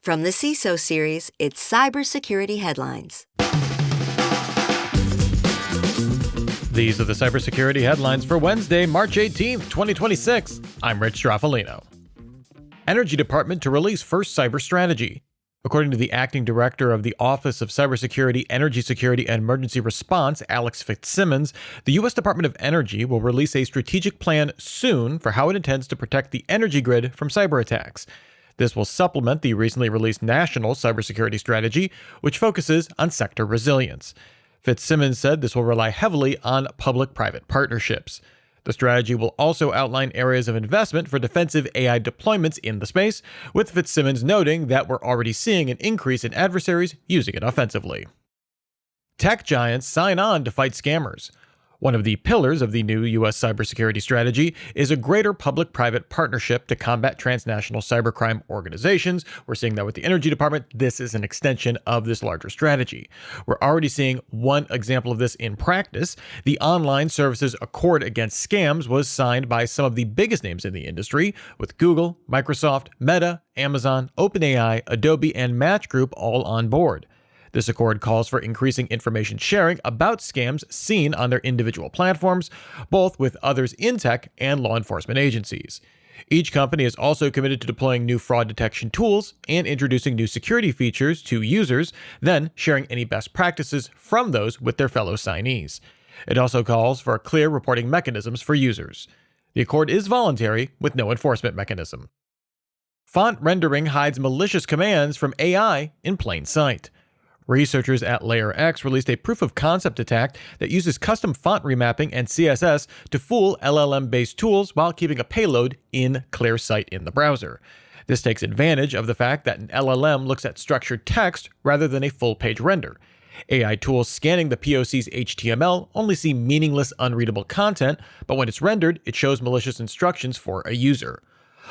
From the CISO series, it's Cybersecurity Headlines. These are the cybersecurity headlines for Wednesday, March 18th, 2026. I'm Rich Straffolino. Energy Department to release first cyber strategy. According to the acting director of the Office of Cybersecurity, Energy Security, and Emergency Response, Alex Fitzsimmons, the U.S. Department of Energy will release a strategic plan soon for how it intends to protect the energy grid from cyber attacks. This will supplement the recently released National Cybersecurity Strategy, which focuses on sector resilience. Fitzsimmons said this will rely heavily on public-private partnerships. The strategy will also outline areas of investment for defensive AI deployments in the space, with Fitzsimmons noting that we're already seeing an increase in adversaries using it offensively. Tech giants sign on to fight scammers. One of the pillars of the new U.S. cybersecurity strategy is a greater public-private partnership to combat transnational cybercrime organizations. We're seeing that with the Energy Department. This is an extension of this larger strategy. We're already seeing one example of this in practice. The Online Services Accord Against Scams was signed by some of the biggest names in the industry, with Google, Microsoft, Meta, Amazon, OpenAI, Adobe, and Match Group all on board. This accord calls for increasing information sharing about scams seen on their individual platforms, both with others in tech and law enforcement agencies. Each company is also committed to deploying new fraud detection tools and introducing new security features to users, then sharing any best practices from those with their fellow signees. It also calls for clear reporting mechanisms for users. The accord is voluntary with no enforcement mechanism. Font rendering hides malicious commands from AI in plain sight. Researchers at LayerX released a proof-of-concept attack that uses custom font remapping and CSS to fool LLM-based tools while keeping a payload in clear sight in the browser. This takes advantage of the fact that an LLM looks at structured text rather than a full-page render. AI tools scanning the POC's HTML only see meaningless, unreadable content, but when it's rendered, it shows malicious instructions for a user.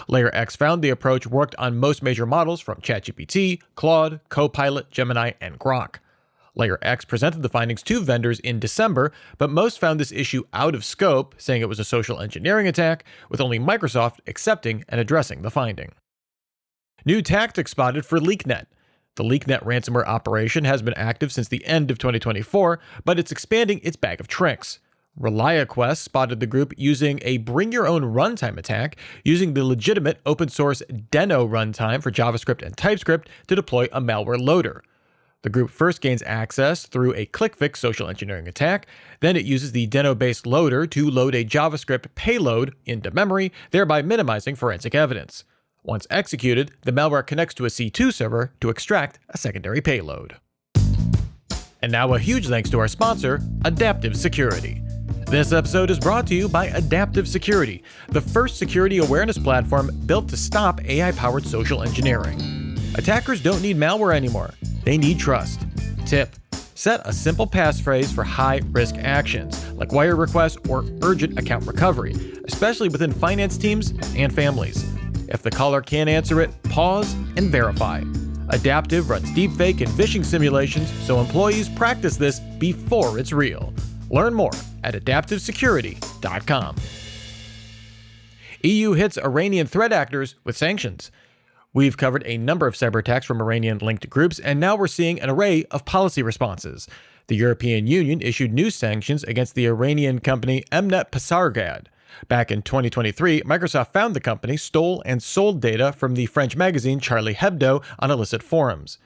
LayerX found the approach worked on most major models from ChatGPT, Claude, Copilot, Gemini, and Grok. LayerX presented the findings to vendors in December, but most found this issue out of scope, saying it was a social engineering attack, with only Microsoft accepting and addressing the finding. New tactics spotted for leaknet. The leaknet ransomware operation has been active since the end of 2024, but it's expanding its bag of tricks. ReliaQuest spotted the group using a bring-your-own runtime attack, using the legitimate open-source Deno runtime for JavaScript and TypeScript to deploy a malware loader. The group first gains access through a click-fix social engineering attack, then it uses the Deno-based loader to load a JavaScript payload into memory, thereby minimizing forensic evidence. Once executed, the malware connects to a C2 server to extract a secondary payload. And now a huge thanks to our sponsor, Adaptive Security. This episode is brought to you by Adaptive Security, the first security awareness platform built to stop AI-powered social engineering. Attackers don't need malware anymore. They need trust. Tip: set a simple passphrase for high-risk actions, like wire requests or urgent account recovery, especially within finance teams and families. If the caller can't answer it, pause and verify. Adaptive runs deepfake and phishing simulations, so employees practice this before it's real. Learn more at adaptivesecurity.com. EU hits Iranian threat actors with sanctions. We've covered a number of cyber attacks from Iranian-linked groups, and now we're seeing an array of policy responses. The European Union issued new sanctions against the Iranian company Mnet Pasargad. Back in 2023, Microsoft found the company stole and sold data from the French magazine Charlie Hebdo on illicit forums.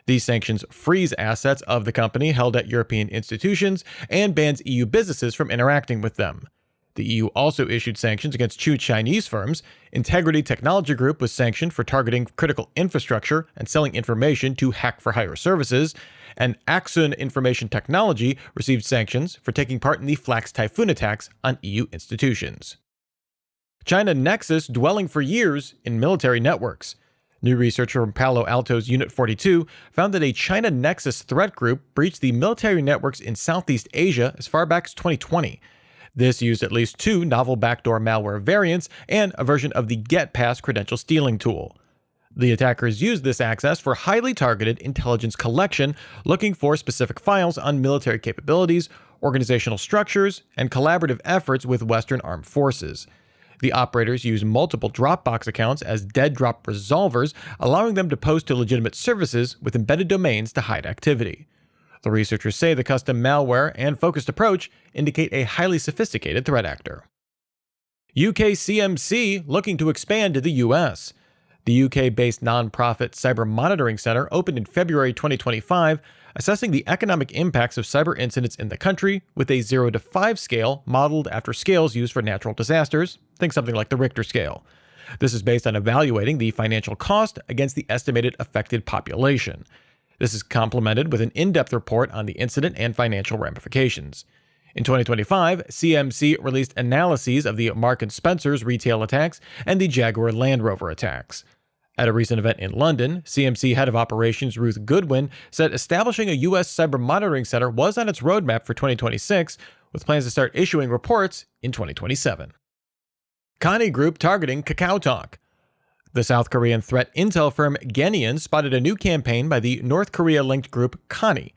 These sanctions freeze assets of the company held at European institutions and bans EU businesses from interacting with them. The EU also issued sanctions against two Chinese firms. Integrity Technology Group was sanctioned for targeting critical infrastructure and selling information to hack-for-hire services, and Axon Information Technology received sanctions for taking part in the Flax Typhoon attacks on EU institutions. China Nexus dwelling for years in military networks. New research from Palo Alto's Unit 42 found that a China Nexus threat group breached the military networks in Southeast Asia as far back as 2020. This used at least two novel backdoor malware variants and a version of the GetPass credential stealing tool. The attackers used this access for highly targeted intelligence collection, looking for specific files on military capabilities, organizational structures, and collaborative efforts with Western armed forces. The operators use multiple Dropbox accounts as dead drop resolvers, allowing them to post to legitimate services with embedded domains to hide activity. The researchers say the custom malware and focused approach indicate a highly sophisticated threat actor. UK CMC looking to expand to the US. The UK-based nonprofit Cyber Monitoring Center opened in February 2025, assessing the economic impacts of cyber incidents in the country with a 0 to 5 scale modeled after scales used for natural disasters, think something like the Richter scale. This is based on evaluating the financial cost against the estimated affected population. This is complemented with an in-depth report on the incident and financial ramifications. In 2025, CMC released analyses of the Marks & Spencer's retail attacks and the Jaguar Land Rover attacks. At a recent event in London, CMC head of operations Ruth Goodwin said establishing a U.S. cyber monitoring center was on its roadmap for 2026, with plans to start issuing reports in 2027. Connie Group targeting Cacao Talk. The South Korean threat intel firm Genian spotted a new campaign by the North Korea-linked group Connie.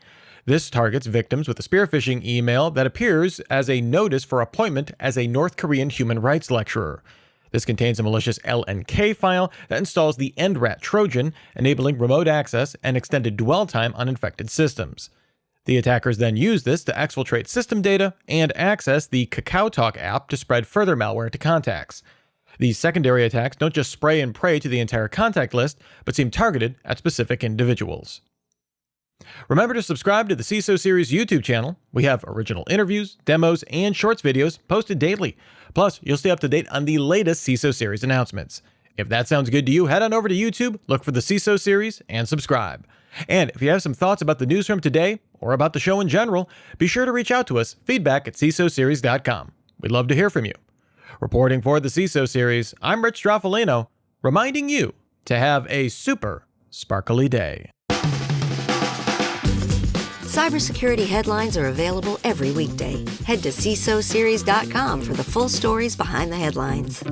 This targets victims with a spear phishing email that appears as a notice for appointment as a North Korean human rights lecturer. This contains a malicious LNK file that installs the EndRat Trojan, enabling remote access and extended dwell time on infected systems. The attackers then use this to exfiltrate system data and access the Cacao Talk app to spread further malware to contacts. These secondary attacks don't just spray and pray to the entire contact list, but seem targeted at specific individuals. Remember to subscribe to the CISO Series YouTube channel. We have original interviews, demos, and shorts videos posted daily. Plus, you'll stay up to date on the latest CISO Series announcements. If that sounds good to you, head on over to YouTube, look for the CISO Series, and subscribe. And if you have some thoughts about the news from today, or about the show in general, be sure to reach out to us, feedback@cisoseries.com. We'd love to hear from you. Reporting for the CISO Series, I'm Rich Straffolino, reminding you to have a super sparkly day. Cybersecurity headlines are available every weekday. Head to CISOseries.com for the full stories behind the headlines.